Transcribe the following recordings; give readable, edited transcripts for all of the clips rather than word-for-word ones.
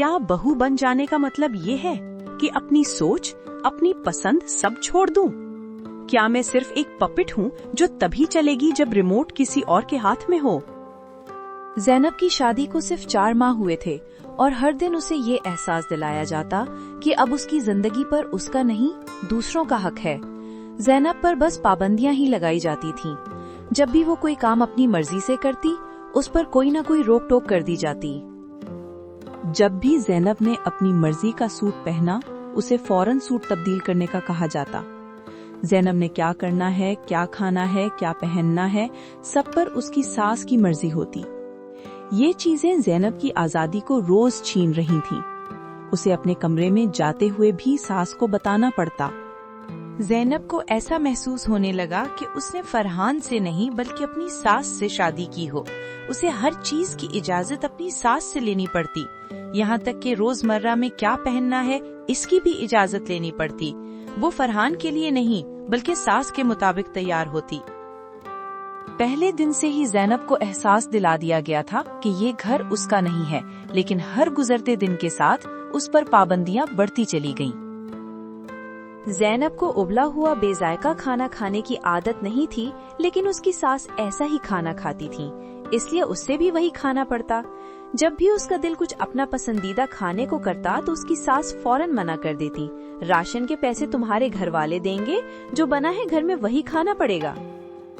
क्या बहू बन जाने का मतलब ये है कि अपनी सोच, अपनी पसंद सब छोड़ दूं? क्या मैं सिर्फ एक पपेट हूँ जो तभी चलेगी जब रिमोट किसी और के हाथ में हो? ज़ैनब की शादी को सिर्फ 4 माह हुए थे और हर दिन उसे ये एहसास दिलाया जाता कि अब उसकी जिंदगी पर उसका नहीं, दूसरों का हक है। ज़ैनब पर बस पाबंदियां ही लगाई जाती थीं। जब भी वो कोई काम अपनी मर्जी से करती, उस पर कोई न कोई रोक टोक कर दी जाती। जब भी ज़ैनब ने अपनी मर्जी का सूट पहना, उसे फौरन सूट तब्दील करने का कहा जाता। ज़ैनब ने क्या करना है, क्या खाना है, क्या पहनना है, सब पर उसकी सास की मर्जी होती। ये चीजें ज़ैनब की आजादी को रोज छीन रही थीं। उसे अपने कमरे में जाते हुए भी सास को बताना पड़ता। ज़ैनब को ऐसा महसूस होने लगा कि उसने फरहान से नहीं बल्कि अपनी सास से शादी की हो। उसे हर चीज की इजाजत अपनी सास से लेनी पड़ती, यहाँ तक कि रोजमर्रा में क्या पहनना है इसकी भी इजाजत लेनी पड़ती। वो फरहान के लिए नहीं बल्कि सास के मुताबिक तैयार होती। पहले दिन से ही ज़ैनब को एहसास दिला दिया गया था कि ये घर उसका नहीं है, लेकिन हर गुजरते दिन के साथ उस पर पाबंदियां बढ़ती चली गईं। ज़ैनब को उबला हुआ बेजायका खाना खाने की आदत नहीं थी, लेकिन उसकी सास ऐसा ही खाना खाती थी, इसलिए उससे भी वही खाना पड़ता। जब भी उसका दिल कुछ अपना पसंदीदा खाने को करता तो उसकी सास फौरन मना कर देती। राशन के पैसे तुम्हारे घर वाले देंगे, जो बना है घर में वही खाना पड़ेगा।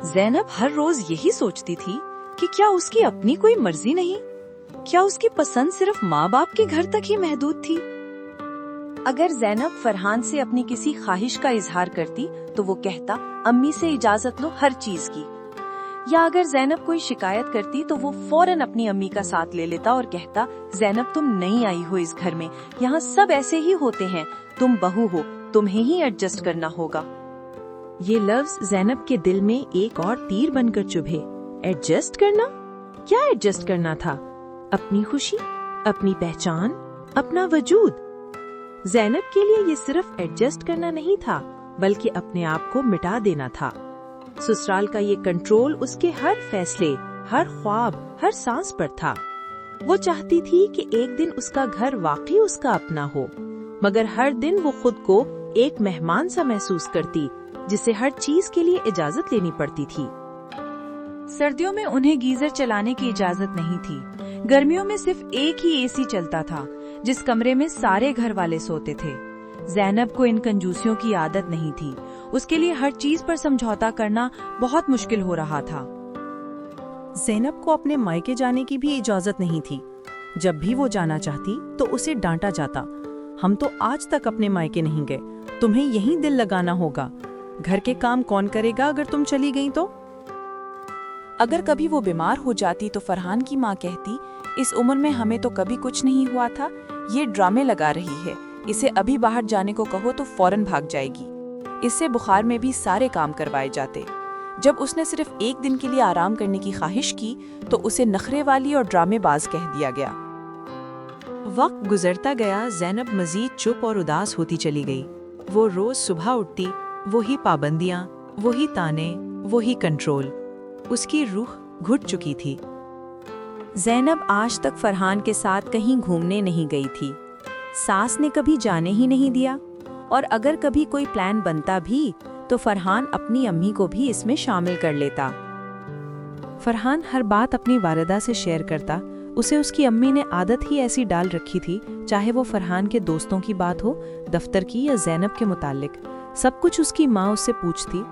ज़ैनब हर रोज यही सोचती थी कि क्या उसकी अपनी कोई मर्जी नहीं? क्या उसकी पसंद सिर्फ माँ बाप के घर तक ही महदूद थी? अगर ज़ैनब फरहान से अपनी किसी ख्वाहिश का इजहार करती तो वो कहता, अम्मी से इजाजत लो हर चीज की। या अगर ज़ैनब कोई शिकायत करती तो वो फौरन अपनी अम्मी का साथ ले लेता और कहता, ज़ैनब तुम नई आई हो इस घर में, यहाँ सब ऐसे ही होते हैं, तुम बहू हो, तुम्हें ही एडजस्ट करना होगा। ये लफ्ज ज़ैनब के दिल में एक और तीर बनकर चुभे। एडजस्ट करना? क्या एडजस्ट करना था? अपनी खुशी, अपनी पहचान, अपना वजूद। ज़ैनब के लिए ये सिर्फ एडजस्ट करना नहीं था, बल्कि अपने आप को मिटा देना था। ससुराल का ये कंट्रोल उसके हर फैसले, हर ख्वाब, हर सांस पर था। वो चाहती थी कि एक दिन उसका घर वाकई उसका अपना हो, मगर हर दिन वो खुद को एक मेहमान सा महसूस करती, जिसे हर चीज के लिए इजाजत लेनी पड़ती थी। सर्दियों में उन्हें गीजर चलाने की इजाजत नहीं थी। गर्मियों में सिर्फ एक ही एसी चलता था, जिस कमरे में सारे घर वाले सोते थे। ज़ैनब को इन कंजूसियों की आदत नहीं थी। उसके लिए हर चीज पर समझौता करना बहुत मुश्किल हो रहा था। ज़ैनब को अपने मायके जाने की भी इजाजत नहीं थी। जब भी वो जाना चाहती तो उसे डांटा जाता। हम तो आज तक अपने मायके नहीं गए, तुम्हें यहीं दिल लगाना होगा। घर के काम कौन करेगा अगर तुम चली गई तो? अगर कभी वो बीमार हो जाती तो फरहान की माँ कहती, इस उम्र में हमें तो कभी कुछ नहीं हुआ था, ये ड्रामे लगा रही है, इसे अभी बाहर जाने को कहो तो फौरन भाग जाएगी। इससे बुखार में भी सारे काम करवाए जाते। जब उसने सिर्फ एक दिन के लिए आराम करने की ख्वाहिश की तो उसे नखरे वाली और ड्रामेबाज कह दिया गया। वक्त गुजरता गया, ज़ैनब मजीद चुप और उदास होती चली गई। वो रोज सुबह उठती, वही पाबंदियां, वही ताने, वही कंट्रोल। उसकी रूह घुट चुकी थी। ज़ैनब आज तक फरहान के साथ कहीं घूमने नहीं गई थी। सास ने कभी जाने ही नहीं दिया, और अगर कभी कोई प्लान बनता भी तो फरहान अपनी अम्मी को भी इसमें शामिल कर लेता। फरहान हर बात अपनी वालिदा से शेयर करता। उसे उसकी अम्मी ने आदत ही ऐसी डाल रखी थी, चाहे वो फरहान के दोस्तों की बात हो, दफ्तर की या ज़ैनब के मुतालिक, सब कुछ उसकी माँ उससे पूछती।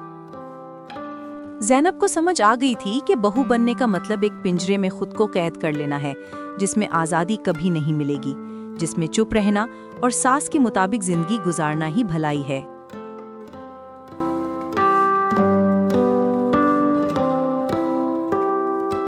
ज़ैनब को समझ आ गई थी कि बहू बनने का मतलब एक पिंजरे में खुद को कैद कर लेना है, जिसमें आज़ादी कभी नहीं मिलेगी, जिसमें चुप रहना और सास के मुताबिक जिंदगी गुजारना ही भलाई है।